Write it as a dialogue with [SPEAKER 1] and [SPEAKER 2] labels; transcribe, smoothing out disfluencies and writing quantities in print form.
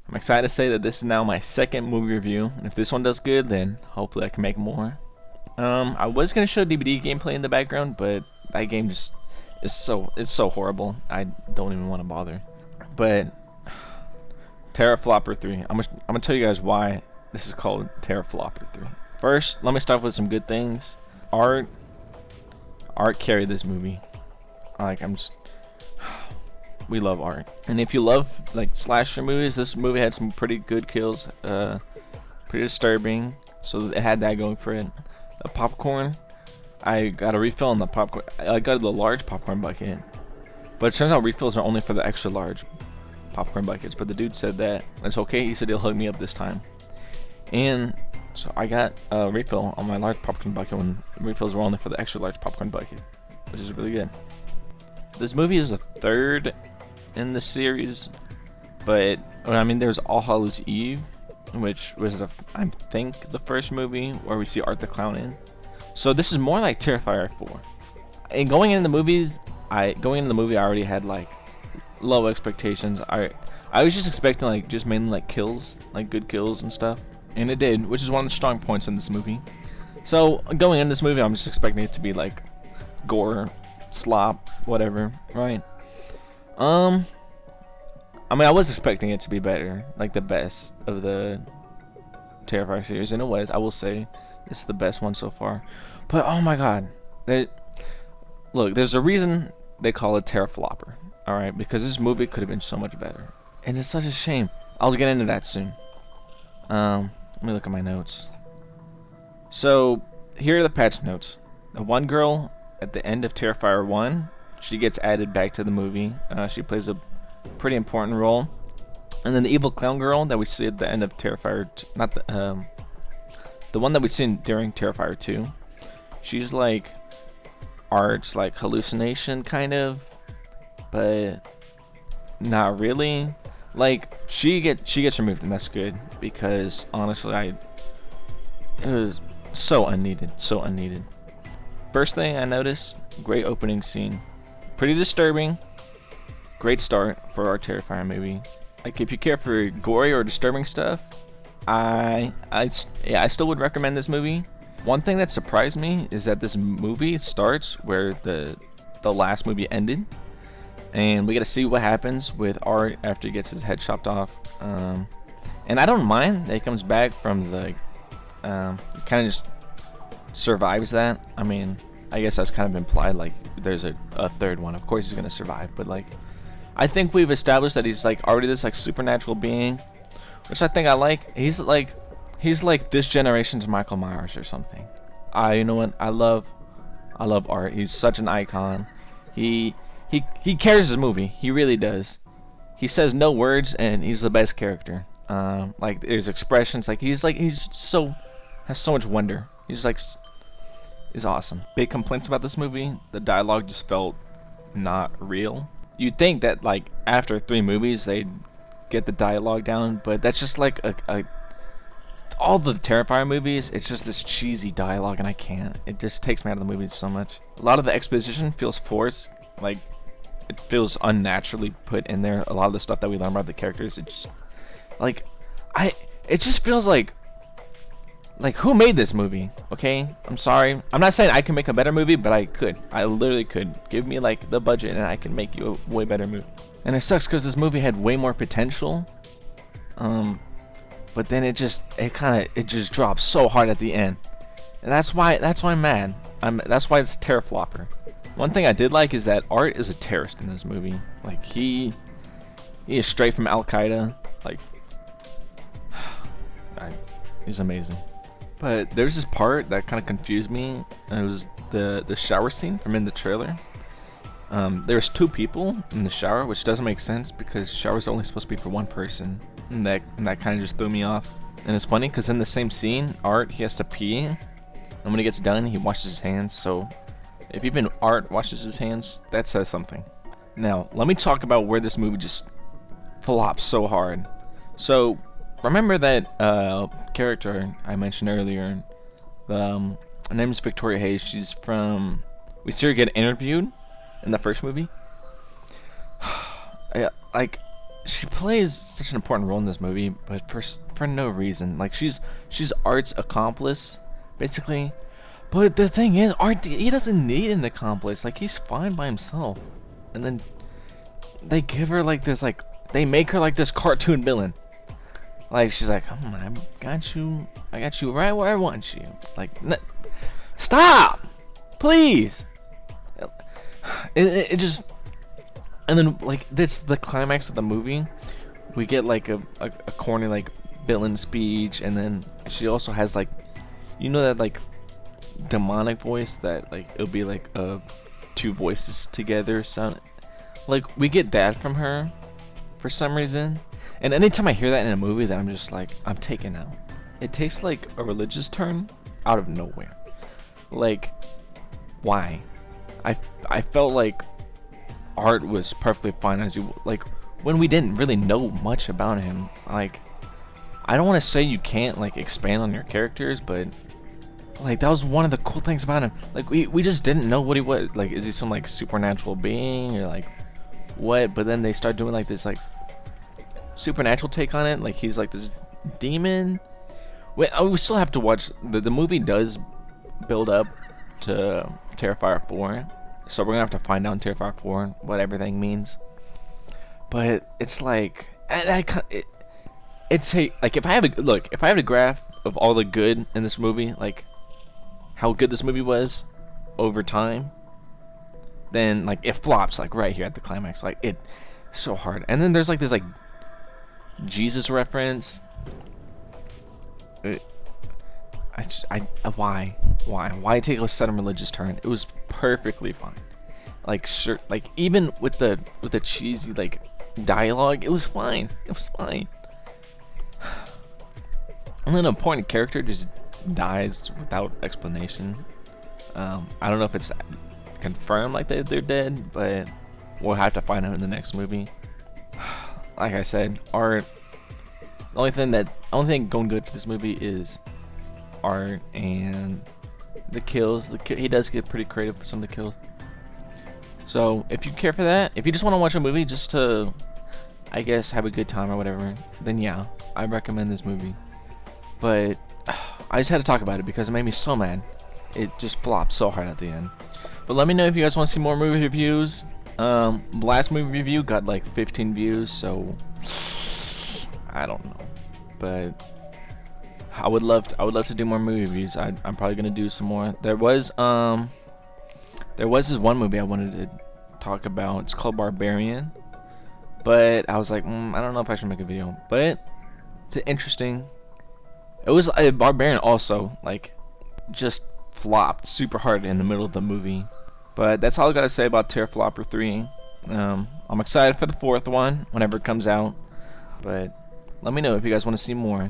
[SPEAKER 1] I'm excited to say that this is now my second movie review, and if this one does good, then hopefully I can make more. I was gonna show DVD gameplay in the background, but that game just is so horrible. I don't even want to bother. But Terriflopper 3. I'm gonna tell you guys why this is called Terriflopper 3. First, let me start with some good things. Art carried this movie. Like we love art, and if you love like slasher movies, this movie had some pretty good kills. Pretty disturbing, so it had that going for it. The popcorn, I got a refill on the popcorn. I got the large popcorn bucket, but it turns out refills are only for the extra large popcorn buckets. But the dude said that it's okay. He said he'll hook me up this time, and so I got a refill on my large popcorn bucket when refills were only for the extra large popcorn bucket, which is really good. This movie is the third in the series, but I mean, there's All Hallows Eve, which was I think the first movie where we see Art the Clown in. So this is more like Terrifier 4. And going into the movie, I already had like low expectations. I was just expecting like just mainly like kills, like good kills and stuff, and it did, which is one of the strong points in this movie. So going in this movie, I'm just expecting it to be like gore, slop, whatever, right? I mean, I was expecting it to be better, like the best of the Terrifier series, and it was. I will say, it's the best one so far. But oh my god, look, there's a reason they call it Terriflopper, all right? Because this movie could have been so much better, and it's such a shame. I'll get into that soon. Let me look at my notes. So here are the patch notes. The one girl at the end of Terrifier 1, she gets added back to the movie. She plays a pretty important role. And then the evil clown girl that we see at the end of Terrifier, not the one that we see during Terrifier 2. She's like Art's like hallucination kind of, but not really. Like she gets removed, and that's good, because honestly it was so unneeded. First thing I noticed, great opening scene. Pretty disturbing. Great start for our Terrifier movie. Like if you care for gory or disturbing stuff, I still would recommend this movie. One thing that surprised me is that this movie starts where the last movie ended, and we get to see what happens with Art after he gets his head chopped off. And I don't mind that he comes back from the he kind of just survives that. I mean, I guess that's kind of implied, like there's a third one. Of course he's gonna survive, but like I think we've established that he's like already this like supernatural being, which I think I like. He's like this generation's Michael Myers or something. You know what? I love Art. He's such an icon. He carries his movie. He really does. He says no words, and he's the best character. Like his expressions, like he's has so much wonder. He's awesome. Big complaints about this movie. The dialogue just felt not real. You'd think that like after 3 movies they'd get the dialogue down, but that's just like all the Terrifier movies, it's just this cheesy dialogue, and I can't. It just takes me out of the movie so much. A lot of the exposition feels forced, like it feels unnaturally put in there. A lot of the stuff that we learn about the characters, it just feels like who made this movie? Okay, I'm sorry. I'm not saying I can make a better movie, but I could. I literally could. Give me like the budget, and I can make you a way better movie. And it sucks because this movie had way more potential. But then it just drops so hard at the end, and that's why I'm mad. That's why it's Terriflopper. One thing I did like is that Art is a terrorist in this movie. Like he is straight from Al Qaeda. Like he's amazing. But there's this part that kind of confused me. And it was the shower scene from in the trailer. There's 2 people in the shower, which doesn't make sense because showers are only supposed to be for one person, and that kind of just threw me off. And it's funny because in the same scene, Art, he has to pee, and when he gets done, he washes his hands. So if even Art washes his hands, that says something. Now let me talk about where this movie just flops so hard. So remember that character I mentioned earlier? Her name is Victoria Hayes. She's from. We see her get interviewed in the first movie. Like she plays such an important role in this movie, but for no reason. Like she's Art's accomplice, basically. But the thing is, Art, he doesn't need an accomplice. Like he's fine by himself. And then they give her like this, like they make her like this cartoon villain. Like she's like, I got you right where I want you. Like, stop, please. It just, and then like this, the climax of the movie, we get like a corny like villain speech, and then she also has like, you know, that like demonic voice that like it'll be like two voices together sound. Like we get that from her for some reason. And anytime I hear that in a movie, that I'm just like, I'm taken out. It takes like a religious turn out of nowhere. Like, why? I felt like Art was perfectly fine as he, like, when we didn't really know much about him. Like, I don't want to say you can't like expand on your characters, but like that was one of the cool things about him. Like we just didn't know what he was. Like, is he some like supernatural being or like what? But then they start doing like this like supernatural take on it, like he's like this demon. We still have to watch the movie. Does build up to Terrifier 4, so we're gonna have to find out in Terrifier 4 what everything means. But it's like, it's like if I have a graph of all the good in this movie, like how good this movie was over time, then like it flops like right here at the climax. Like it so hard. And then there's like this like Jesus reference. Why take a sudden religious turn? It was perfectly fine. Like sure, like even with the cheesy like dialogue, it was fine. It was fine. And then an important character just dies without explanation. I don't know if it's confirmed like they're dead, but we'll have to find out in the next movie. Like I said, Art. The only thing going good for this movie is Art and the kills. He does get pretty creative with some of the kills. So if you care for that, if you just want to watch a movie just to, I guess, have a good time or whatever, then yeah, I recommend this movie. But I just had to talk about it because it made me so mad. It just flopped so hard at the end. But let me know if you guys want to see more movie reviews. Last movie review got like 15 views, so I don't know, but I would love to do more movie reviews. I'm probably gonna do some more. There was this one movie I wanted to talk about. It's called Barbarian, but I was like, I don't know if I should make a video. But it's interesting. It was Barbarian also like just flopped super hard in the middle of the movie. But that's all I gotta say about Terriflopper 3. I'm excited for the 4th one whenever it comes out. But let me know if you guys want to see more.